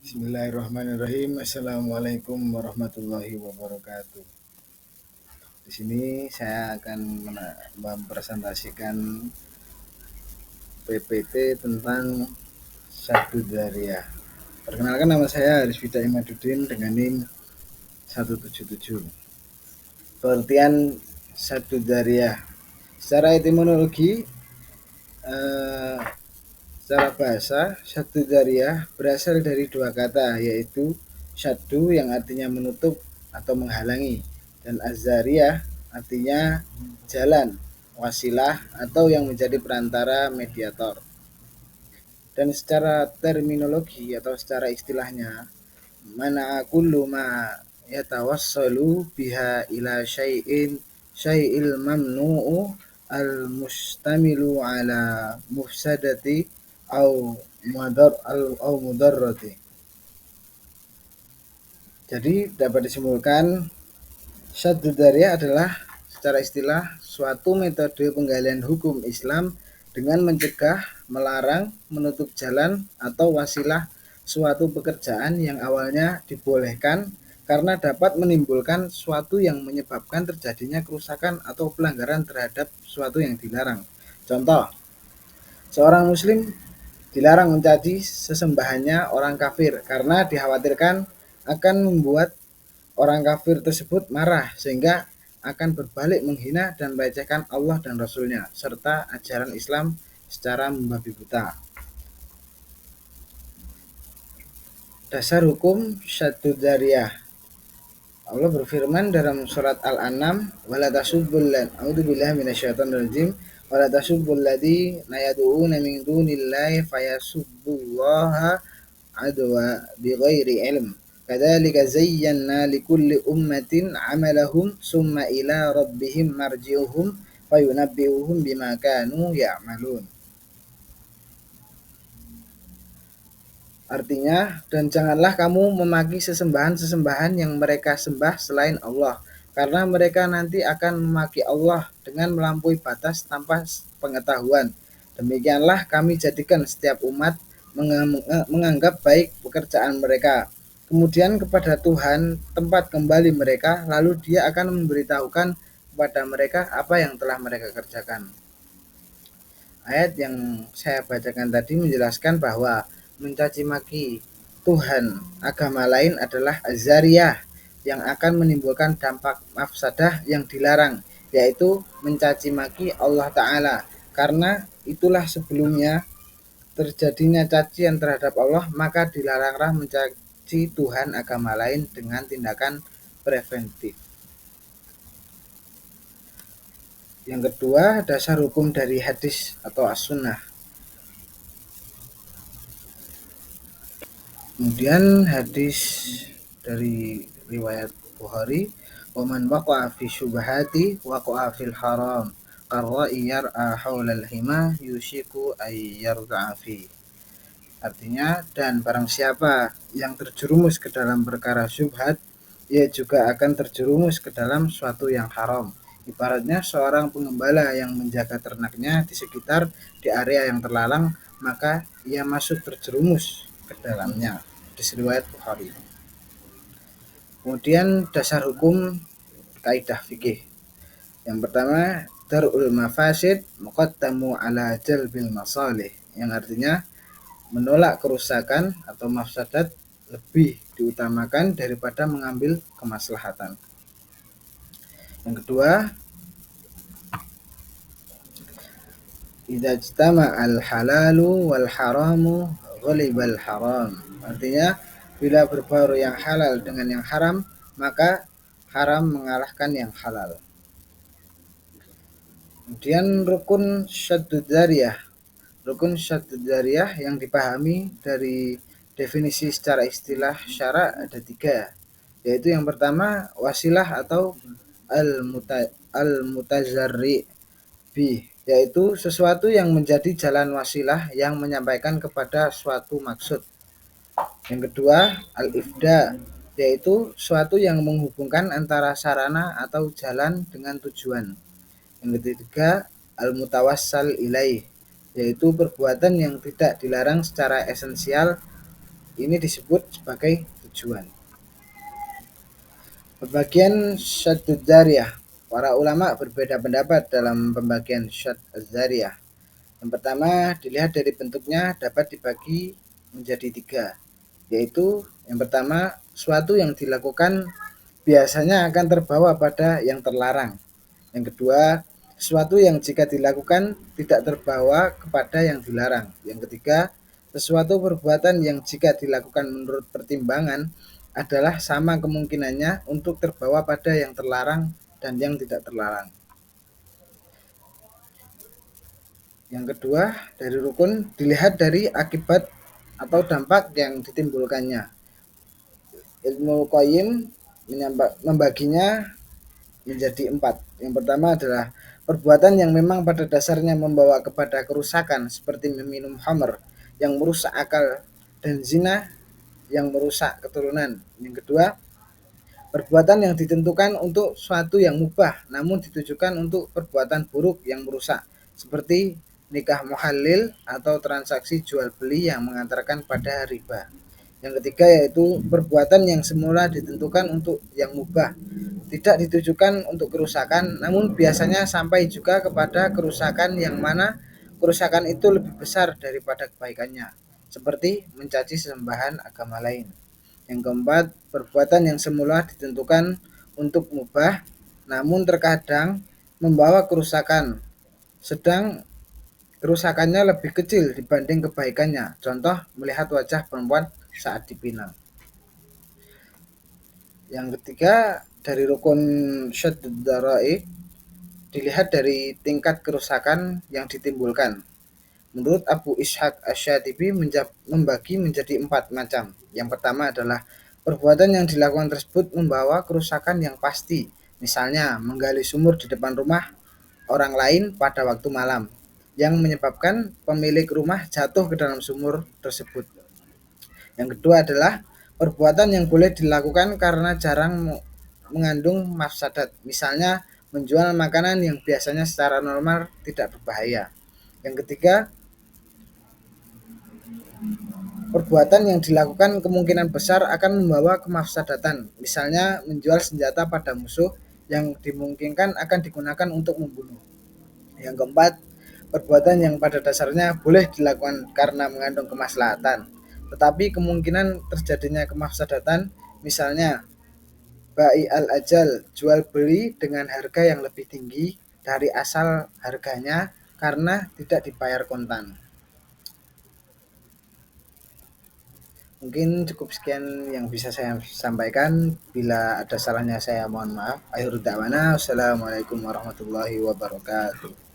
Bismillahirrahmanirrahim. Assalamualaikum warahmatullahi wabarakatuh. Di sini saya akan mempresentasikan PPT tentang Syahdu Dzariyah. Perkenalkan, nama saya Arisfida Imaduddin dengan NIM 177. Pengertian Syahdu Dzariyah secara etimologi, secara bahasa, Syahdu Dzariyah berasal dari dua kata, yaitu syaddu yang artinya menutup atau menghalangi, dan az-zariyah artinya jalan, wasilah, atau yang menjadi perantara, mediator. Dan secara terminologi atau secara istilahnya, mana kullu ma yatawassalu biha ila syai'il mamnu'u al mustamilu ala mufsadati au mudarrati. Jadi dapat disimpulkan, Syaddu Dzariyah adalah secara istilah suatu metode penggalian hukum Islam dengan mencegah, melarang, menutup jalan, atau wasilah suatu pekerjaan yang awalnya dibolehkan karena dapat menimbulkan suatu yang menyebabkan terjadinya kerusakan atau pelanggaran terhadap suatu yang dilarang. Contoh, seorang muslim dilarang mencaci sesembahannya orang kafir karena dikhawatirkan akan membuat orang kafir tersebut marah sehingga akan berbalik menghina dan melecehkan Allah dan Rasulnya serta ajaran Islam secara membabi buta. Dasar hukum Syaddu Dzariyah. Allah berfirman dalam surat Al-An'am, wala tasubbul a'udzubillahi minasyaitonir rajim, wala tasubbul ladzina yad'una min dunillahi fayasubbullaha adwa bighairi ilm. Kadzalika zayyana likulli ummatin 'amalahum summa ila rabbihim marji'uhum fayunabbi'uhum bima kanu ya'malun. Artinya, dan janganlah kamu memaki sesembahan-sesembahan yang mereka sembah selain Allah, karena mereka nanti akan memaki Allah dengan melampaui batas tanpa pengetahuan. Demikianlah kami jadikan setiap umat menganggap baik pekerjaan mereka. Kemudian kepada Tuhan tempat kembali mereka, lalu Dia akan memberitahukan kepada mereka apa yang telah mereka kerjakan. Ayat yang saya bacakan tadi menjelaskan bahwa mencaci maki Tuhan agama lain adalah az-zariyah yang akan menimbulkan dampak mafsadah yang dilarang, yaitu mencaci maki Allah Ta'ala, karena itulah sebelumnya terjadinya cacian terhadap Allah, maka dilaranglah mencaci Tuhan agama lain dengan tindakan preventif. Yang kedua, dasar hukum dari hadis atau as-sunnah. Kemudian hadis dari riwayat Bukhari, waman waqa'a fi syubhati waqa'a fil haram qarra'i yar'a haulal hima yushiku ayyarda'a fi. Artinya, dan barang siapa yang terjerumus ke dalam perkara syubhat, ia juga akan terjerumus ke dalam suatu yang haram. Ibaratnya seorang pengembala yang menjaga ternaknya di sekitar di area yang terlarang, maka ia masuk terjerumus ke dalamnya. Di riwayat Bukhari. Kemudian dasar hukum kaidah fikih. Yang pertama, darul mafasid muqaddamu ala jalbil masalih, yang artinya menolak kerusakan atau mafsadat lebih diutamakan daripada mengambil kemaslahatan. Yang kedua, idza ijtama al halalu wal haramu ghalibal haram. Artinya, bila berbaur yang halal dengan yang haram, maka haram mengalahkan yang halal. Kemudian rukun Syaddu Dzariyah. Rukun Syaddu Dzariyah yang dipahami dari definisi secara istilah syara ada 3, yaitu yang pertama wasilah atau al-mutazarri bi, yaitu sesuatu yang menjadi jalan wasilah yang menyampaikan kepada suatu maksud. Yang kedua, al-ifda, yaitu suatu yang menghubungkan antara sarana atau jalan dengan tujuan. Yang ketiga, al-mutawassal ilaih, yaitu perbuatan yang tidak dilarang secara esensial Ini disebut sebagai tujuan. Pembagian syadud dzariyah. Para ulama berbeda pendapat dalam pembagian syad dzariyah. Yang pertama, dilihat dari bentuknya dapat dibagi menjadi tiga, yaitu yang pertama, suatu yang dilakukan biasanya akan terbawa pada yang terlarang. Yang kedua, sesuatu yang jika dilakukan tidak terbawa kepada yang dilarang. Yang ketiga, sesuatu perbuatan yang jika dilakukan menurut pertimbangan adalah sama kemungkinannya untuk terbawa pada yang terlarang dan yang tidak terlarang. Yang kedua, dari rukun dilihat dari akibat atau dampak yang ditimbulkannya. Ilmu Qayyim membaginya menjadi empat. Yang pertama adalah perbuatan yang memang pada dasarnya membawa kepada kerusakan seperti meminum khamr yang merusak akal dan zina yang merusak keturunan. Yang kedua, perbuatan yang ditentukan untuk suatu yang mubah namun ditujukan untuk perbuatan buruk yang merusak seperti nikah muhalil atau transaksi jual beli yang mengantarkan pada riba. Yang ketiga yaitu perbuatan yang semula ditentukan untuk yang mubah, tidak ditujukan untuk kerusakan, namun biasanya sampai juga kepada kerusakan yang mana kerusakan itu lebih besar daripada kebaikannya, seperti mencaci sesembahan agama lain. Yang keempat, perbuatan yang semula ditentukan untuk mubah, namun terkadang membawa kerusakan, sedang kerusakannya lebih kecil dibanding kebaikannya. Contoh, melihat wajah perempuan saat dipinang. Yang ketiga, dari rukun syaddud dzara'i dilihat dari tingkat kerusakan yang ditimbulkan. Menurut Abu Ishaq Asy-Syatibi membagi menjadi 4 macam. Yang pertama adalah perbuatan yang dilakukan tersebut membawa kerusakan yang pasti. Misalnya menggali sumur di depan rumah orang lain pada waktu malam yang menyebabkan pemilik rumah jatuh ke dalam sumur tersebut. Yang kedua adalah perbuatan yang boleh dilakukan karena jarang mengandung mafsadat. Misalnya menjual makanan yang biasanya secara normal tidak berbahaya. Yang ketiga, perbuatan yang dilakukan kemungkinan besar akan membawa kemafsadatan. Misalnya menjual senjata pada musuh yang dimungkinkan akan digunakan untuk membunuh. Yang keempat, perbuatan yang pada dasarnya boleh dilakukan karena mengandung kemaslahatan, tetapi kemungkinan terjadinya kemafsadatan, misalnya bai al-ajal, jual beli dengan harga yang lebih tinggi dari asal harganya karena tidak dibayar kontan. Mungkin cukup sekian yang bisa saya sampaikan. Bila ada salahnya saya mohon maaf. Akhir da'wana, wassalamualaikum warahmatullahi wabarakatuh.